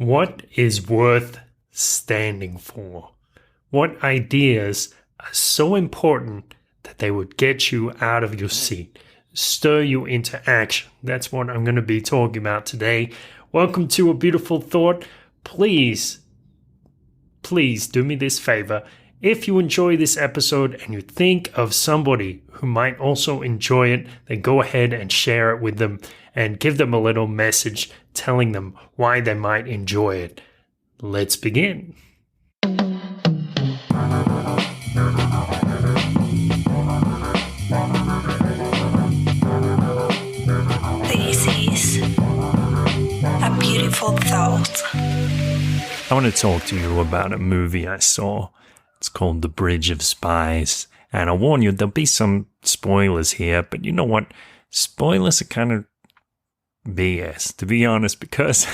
What is worth standing for? What ideas are so important that they would get you out of your seat, stir you into action? That's what I'm going to be talking about today. Welcome to A Beautiful Thought. Please do me this favor. If you enjoy this episode and you think of somebody who might also enjoy it, then go ahead and share it with them and give them a little message telling them why they might enjoy it. Let's begin. This is A Beautiful Thought. I want to talk to you about a movie I saw. It's called The Bridge of Spies. And I warn you, there'll be some spoilers here, but you know what? Spoilers are kind of BS, to be honest, because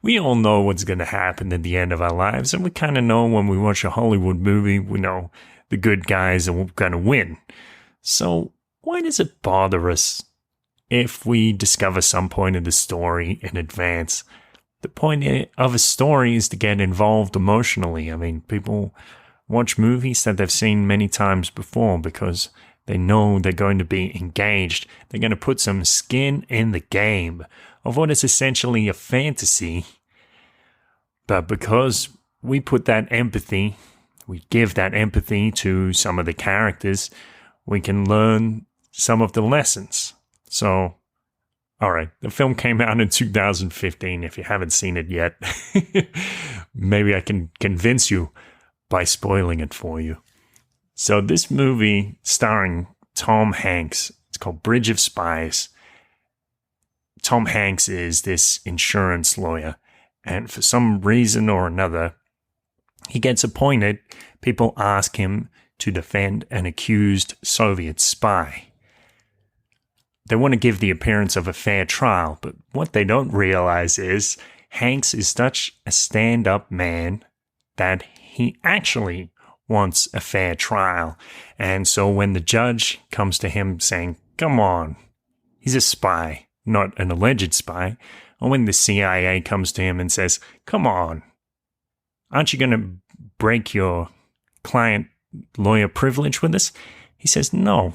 we all know what's going to happen at the end of our lives. And we kind of know when we watch a Hollywood movie, we know the good guys are going to win. So why does it bother us if we discover some point of the story in advance? The point of a story is to get involved emotionally. I mean, people watch movies that they've seen many times before because they know they're going to be engaged. They're going to put some skin in the game of what is essentially a fantasy. But because we put that empathy, we give that empathy to some of the characters, we can learn some of the lessons. So, all right, the film came out in 2015. If you haven't seen it yet, maybe I can convince you by spoiling it for you. So this movie starring Tom Hanks, it's called Bridge of Spies. Tom Hanks is this insurance lawyer, and for some reason or another, he gets appointed. People ask him to defend an accused Soviet spy. They want to give the appearance of a fair trial, but what they don't realize is Hanks is such a stand-up man that he actually wants a fair trial. And so when the judge comes to him saying, come on, he's a spy, not an alleged spy, or when the CIA comes to him and says, come on, aren't you going to break your client lawyer privilege with us? He says, no,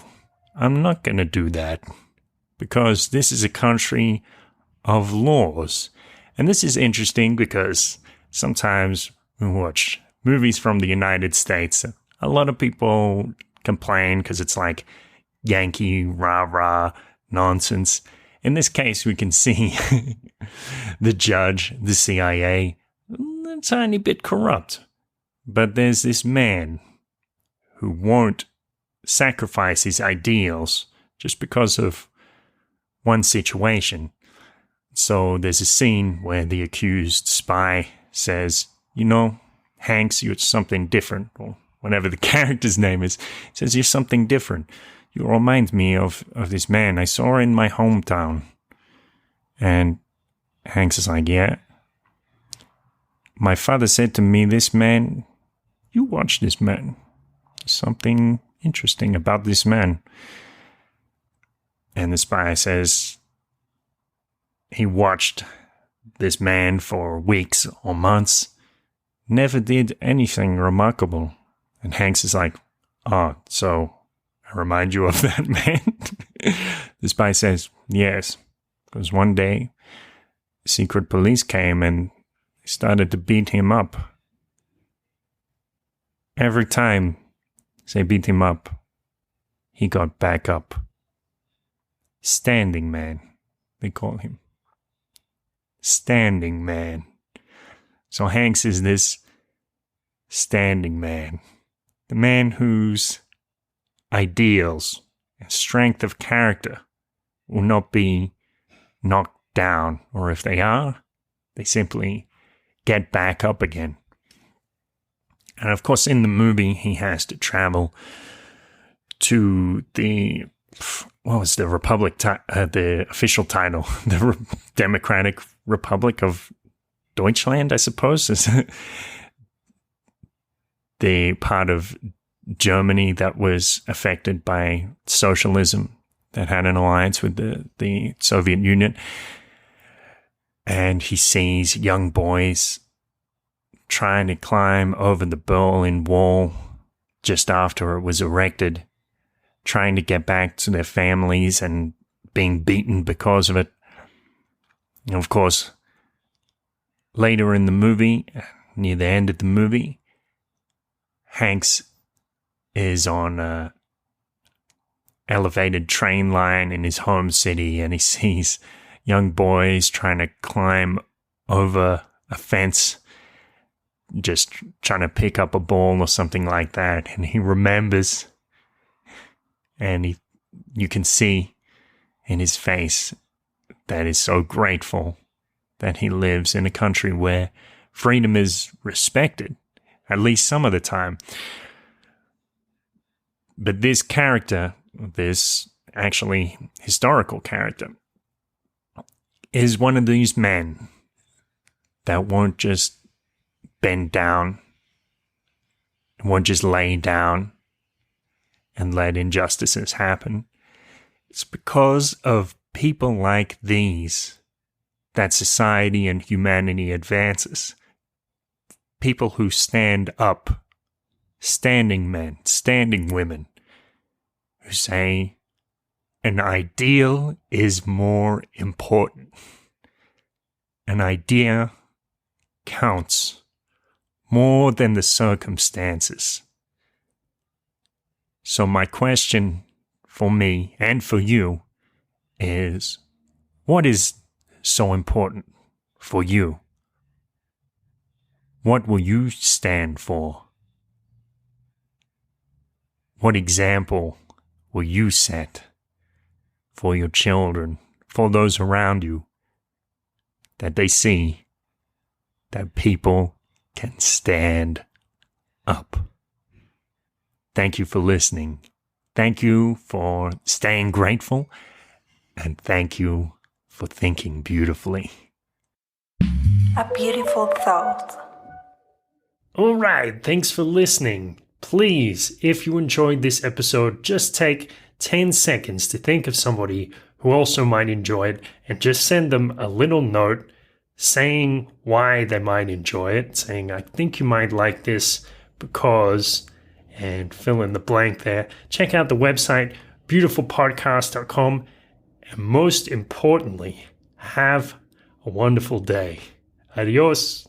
I'm not going to do that. Because this is a country of laws. And this is interesting because sometimes we watch movies from the United States. A lot of people complain because it's like Yankee rah-rah nonsense. In this case, we can see the judge, the CIA, a tiny bit corrupt. But there's this man who won't sacrifice his ideals just because of one situation. So there's a scene where the accused spy says, you know, Hanks, you're something different, or whatever the character's name is. He says, you're something different. You remind me of this man I saw in my hometown. And Hanks is like, yeah. My father said to me, this man, you watch this man. There's something interesting about this man. And the spy says he watched this man for weeks or months, never did anything remarkable. And Hanks is like, oh, so I remind you of that man? The spy says, yes, because one day secret police came and started to beat him up. Every time they beat him up, he got back up. Standing man, they call him. Standing man. So Hanks is this standing man. The man whose ideals and strength of character will not be knocked down. Or if they are, they simply get back up again. And of course, in the movie, he has to travel to the what was the republic, the official title, the Democratic Republic of Deutschland, I suppose, is the part of Germany that was affected by socialism, that had an alliance with the Soviet Union. and he sees young boys trying to climb over the Berlin Wall just after it was erected, trying to get back to their families and being beaten because of it. And of course, later in the movie, near the end of the movie, Hanks is on a elevated train line in his home city, and he sees young boys trying to climb over a fence, just trying to pick up a ball or something like that. And he remembers, and you can see in his face that he's so grateful that he lives in a country where freedom is respected, at least some of the time. But this character, this actually historical character, is one of these men that won't just bend down, won't just lay down and let injustices happen. It's because of people like these that society and humanity advances. People who stand up, standing men, standing women, who say an ideal is more important. An idea counts more than the circumstances. So my question for me and for you is, what is so important for you? What will you stand for? What example will you set for your children, for those around you, that they see that people can stand up? Thank you for listening. Thank you for staying grateful. And thank you for thinking beautifully. A beautiful thought. All right, thanks for listening. Please, if you enjoyed this episode, just take 10 seconds to think of somebody who also might enjoy it and just send them a little note saying why they might enjoy it, saying, I think you might like this because, and fill in the blank there. Check out the website, beautifulpodcast.com, and most importantly, have a wonderful day. Adios.